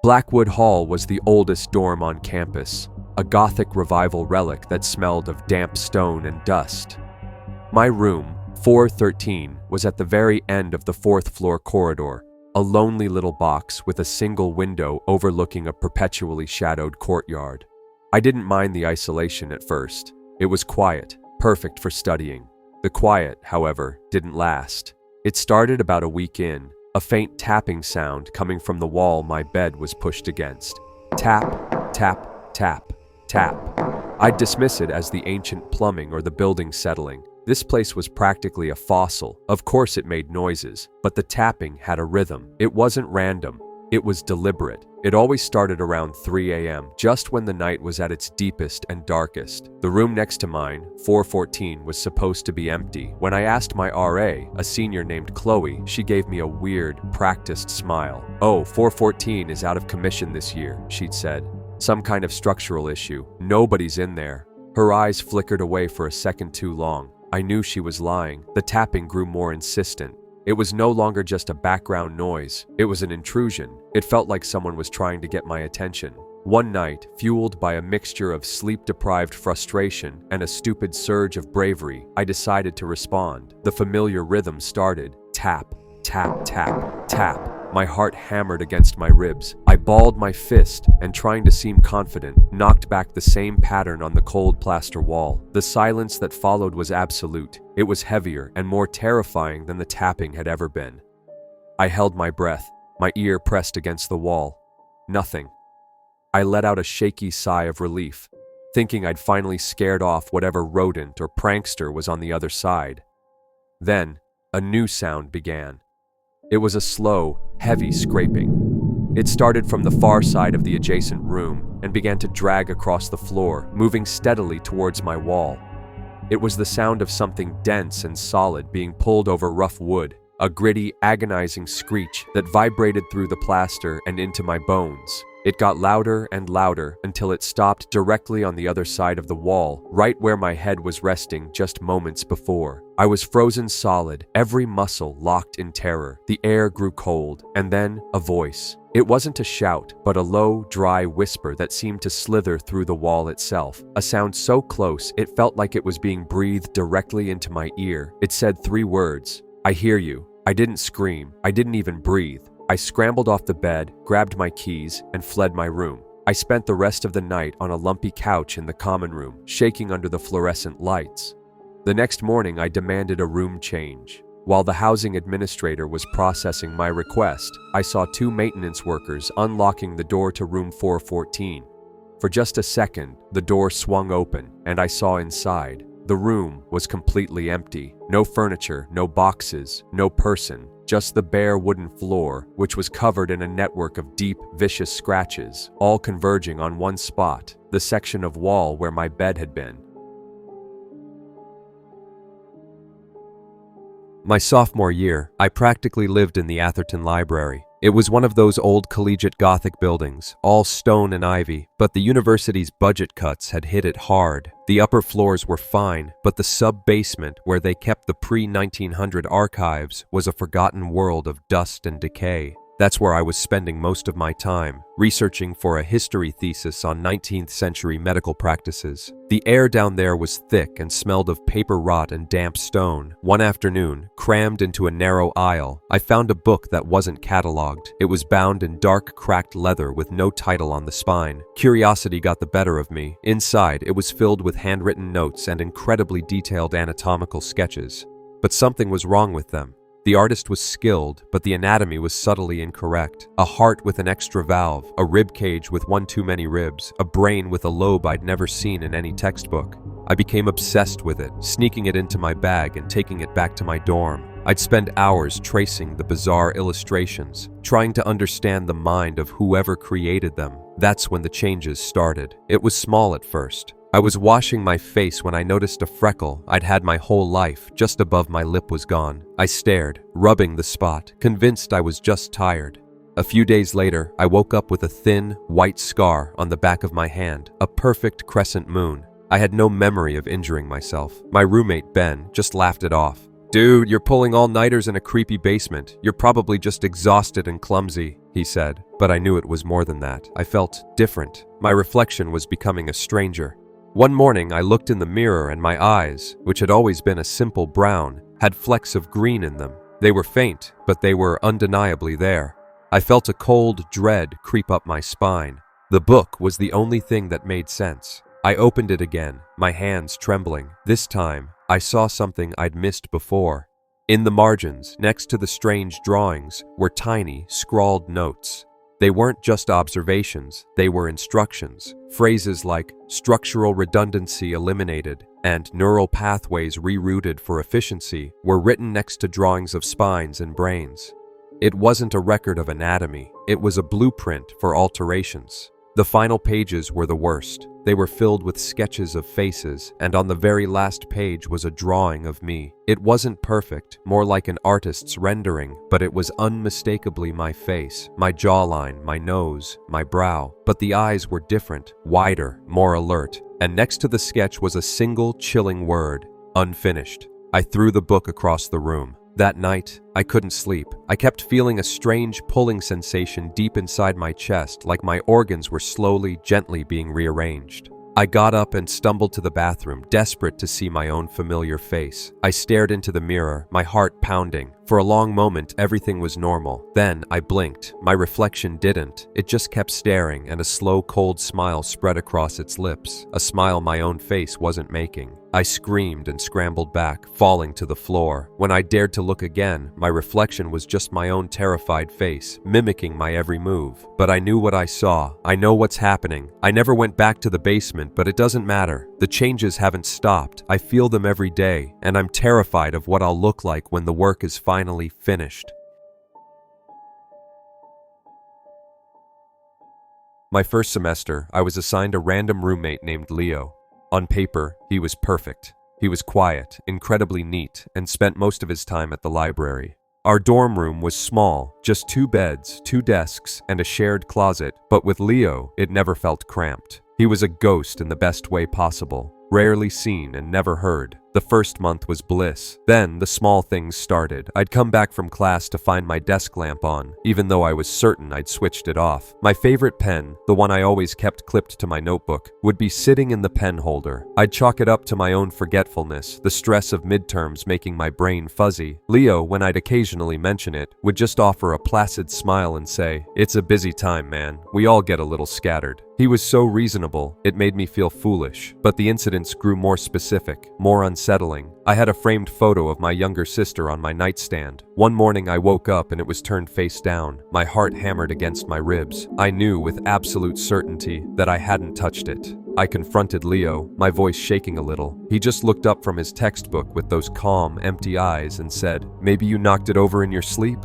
Blackwood Hall was the oldest dorm on campus, a Gothic revival relic that smelled of damp stone and dust. My room, 413, was at the very end of the fourth-floor corridor, a lonely little box with a single window overlooking a perpetually shadowed courtyard. I didn't mind the isolation at first. It was quiet, perfect for studying. The quiet, however, didn't last. It started about a week in, a faint tapping sound coming from the wall my bed was pushed against. Tap, tap, tap, tap. I'd dismiss it as the ancient plumbing or the building settling. This place was practically a fossil. Of course it made noises, but the tapping had a rhythm. It wasn't random. It was deliberate. It always started around 3 a.m., just when the night was at its deepest and darkest. The room next to mine, 414, was supposed to be empty. When I asked my RA, a senior named Chloe, she gave me a weird, practiced smile. "Oh, 414 is out of commission this year," she'd said. "Some kind of structural issue. Nobody's in there." Her eyes flickered away for a second too long. I knew she was lying. The tapping grew more insistent. It was no longer just a background noise. It was an intrusion. It felt like someone was trying to get my attention. One night, fueled by a mixture of sleep-deprived frustration and a stupid surge of bravery, I decided to respond. The familiar rhythm started. Tap, tap, tap, tap. My heart hammered against my ribs. I balled my fist and, trying to seem confident, knocked back the same pattern on the cold plaster wall. The silence that followed was absolute. It was heavier and more terrifying than the tapping had ever been. I held my breath, my ear pressed against the wall. Nothing. I let out a shaky sigh of relief, thinking I'd finally scared off whatever rodent or prankster was on the other side. Then, a new sound began. It was a slow, heavy scraping. It started from the far side of the adjacent room and began to drag across the floor, moving steadily towards my wall. It was the sound of something dense and solid being pulled over rough wood, a gritty, agonizing screech that vibrated through the plaster and into my bones. It got louder and louder until it stopped directly on the other side of the wall, right where my head was resting just moments before. I was frozen solid, every muscle locked in terror. The air grew cold, and then a voice. It wasn't a shout, but a low, dry whisper that seemed to slither through the wall itself. A sound so close, it felt like it was being breathed directly into my ear. It said 3 words. "I hear you." I didn't scream. I didn't even breathe. I scrambled off the bed, grabbed my keys, and fled my room. I spent the rest of the night on a lumpy couch in the common room, shaking under the fluorescent lights. The next morning, I demanded a room change. While the housing administrator was processing my request, I saw 2 maintenance workers unlocking the door to room 414. For just a second, the door swung open, and I saw inside. The room was completely empty. No furniture, no boxes, no person. Just the bare wooden floor, which was covered in a network of deep, vicious scratches, all converging on one spot, the section of wall where my bed had been. My sophomore year, I practically lived in the Atherton Library. It was one of those old collegiate Gothic buildings, all stone and ivy, but the university's budget cuts had hit it hard. The upper floors were fine, but the sub-basement, where they kept the pre-1900 archives, was a forgotten world of dust and decay. That's where I was spending most of my time, researching for a history thesis on 19th century medical practices. The air down there was thick and smelled of paper rot and damp stone. One afternoon, crammed into a narrow aisle, I found a book that wasn't cataloged. It was bound in dark, cracked leather with no title on the spine. Curiosity got the better of me. Inside, it was filled with handwritten notes and incredibly detailed anatomical sketches. But something was wrong with them. The artist was skilled, but the anatomy was subtly incorrect. A heart with an extra valve, a rib cage with one too many ribs, a brain with a lobe I'd never seen in any textbook. I became obsessed with it, sneaking it into my bag and taking it back to my dorm. I'd spend hours tracing the bizarre illustrations, trying to understand the mind of whoever created them. That's when the changes started. It was small at first. I was washing my face when I noticed a freckle I'd had my whole life just above my lip was gone. I stared, rubbing the spot, convinced I was just tired. A few days later, I woke up with a thin, white scar on the back of my hand, a perfect crescent moon. I had no memory of injuring myself. My roommate, Ben, just laughed it off. "Dude, you're pulling all-nighters in a creepy basement. You're probably just exhausted and clumsy," he said. But I knew it was more than that. I felt different. My reflection was becoming a stranger. One morning, I looked in the mirror and my eyes, which had always been a simple brown, had flecks of green in them. They were faint, but they were undeniably there. I felt a cold dread creep up my spine. The book was the only thing that made sense. I opened it again, my hands trembling. This time, I saw something I'd missed before. In the margins, next to the strange drawings, were tiny, scrawled notes. They weren't just observations, they were instructions. Phrases like structural redundancy eliminated and neural pathways rerouted for efficiency were written next to drawings of spines and brains. It wasn't a record of anatomy, it was a blueprint for alterations. The final pages were the worst. They were filled with sketches of faces, and on the very last page was a drawing of me. It wasn't perfect, more like an artist's rendering, but it was unmistakably my face, my jawline, my nose, my brow. But the eyes were different, wider, more alert, and next to the sketch was a single chilling word: unfinished. I threw the book across the room. That night, I couldn't sleep. I kept feeling a strange pulling sensation deep inside my chest, like my organs were slowly, gently being rearranged. I got up and stumbled to the bathroom, desperate to see my own familiar face. I stared into the mirror, my heart pounding. For a long moment, everything was normal. Then I blinked. My reflection didn't. It just kept staring, and a slow, cold smile spread across its lips, a smile my own face wasn't making. I screamed and scrambled back, falling to the floor. When I dared to look again, my reflection was just my own terrified face, mimicking my every move. But I knew what I saw. I know what's happening. I never went back to the basement, but it doesn't matter. The changes haven't stopped. I feel them every day, and I'm terrified of what I'll look like when the work is finally finished. My first semester, I was assigned a random roommate named Leo. On paper, he was perfect. He was quiet, incredibly neat, and spent most of his time at the library. Our dorm room was small, just 2 beds, 2 desks, and a shared closet, but with Leo, it never felt cramped. He was a ghost in the best way possible, rarely seen and never heard. The first month was bliss. Then the small things started. I'd come back from class to find my desk lamp on, even though I was certain I'd switched it off. My favorite pen, the one I always kept clipped to my notebook, would be sitting in the pen holder. I'd chalk it up to my own forgetfulness, the stress of midterms making my brain fuzzy. Leo, when I'd occasionally mention it, would just offer a placid smile and say, "It's a busy time, man. We all get a little scattered." He was so reasonable, it made me feel foolish, but the incidents grew more specific, more unsettling. I had a framed photo of my younger sister on my nightstand. One morning I woke up and it was turned face down. My heart hammered against my ribs. I knew with absolute certainty that I hadn't touched it. I confronted Leo, my voice shaking a little. He just looked up from his textbook with those calm, empty eyes and said, "Maybe you knocked it over in your sleep?"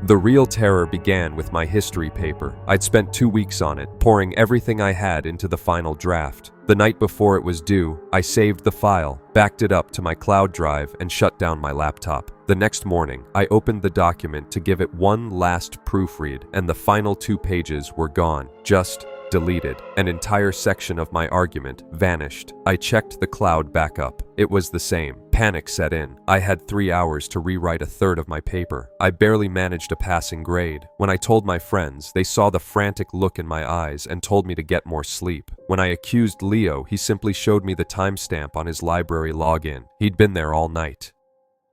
The real terror began with my history paper. I'd spent 2 weeks on it, pouring everything I had into the final draft. The night before it was due, I saved the file, backed it up to my cloud drive, and shut down my laptop. The next morning, I opened the document to give it one last proofread, and the final 2 pages were gone, just deleted. An entire section of my argument vanished. I checked the cloud backup. It was the same. Panic set in. I had 3 hours to rewrite a third of my paper. I barely managed a passing grade. When I told my friends, they saw the frantic look in my eyes and told me to get more sleep. When I accused Leo, he simply showed me the timestamp on his library login. He'd been there all night.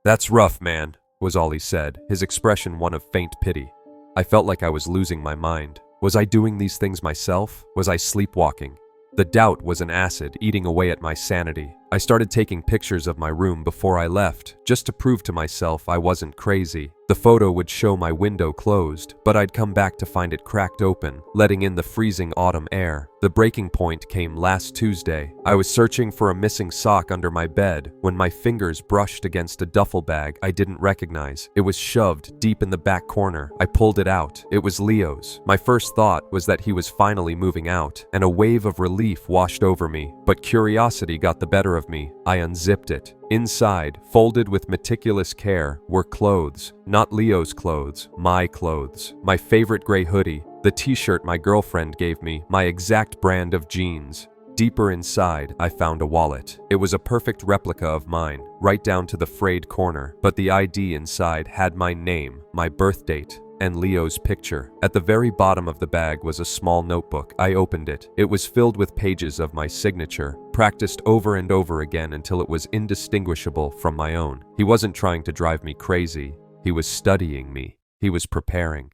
"That's rough, man," was all he said, his expression one of faint pity. I felt like I was losing my mind. Was I doing these things myself? Was I sleepwalking? The doubt was an acid eating away at my sanity. I started taking pictures of my room before I left, just to prove to myself I wasn't crazy. The photo would show my window closed, but I'd come back to find it cracked open, letting in the freezing autumn air. The breaking point came last Tuesday. I was searching for a missing sock under my bed when my fingers brushed against a duffel bag I didn't recognize. It was shoved deep in the back corner. I pulled it out. It was Leo's. My first thought was that he was finally moving out, and a wave of relief washed over me, but curiosity got the better of me. I unzipped it. Inside, folded with meticulous care, were clothes. Not Leo's clothes, my clothes. My favorite gray hoodie, the t-shirt my girlfriend gave me, my exact brand of jeans. Deeper inside, I found a wallet. It was a perfect replica of mine, right down to the frayed corner, but the ID inside had my name, my birth date, and Leo's picture. At the very bottom of the bag was a small notebook. I opened it. It was filled with pages of my signature, practiced over and over again until it was indistinguishable from my own. He wasn't trying to drive me crazy. He was studying me. He was preparing.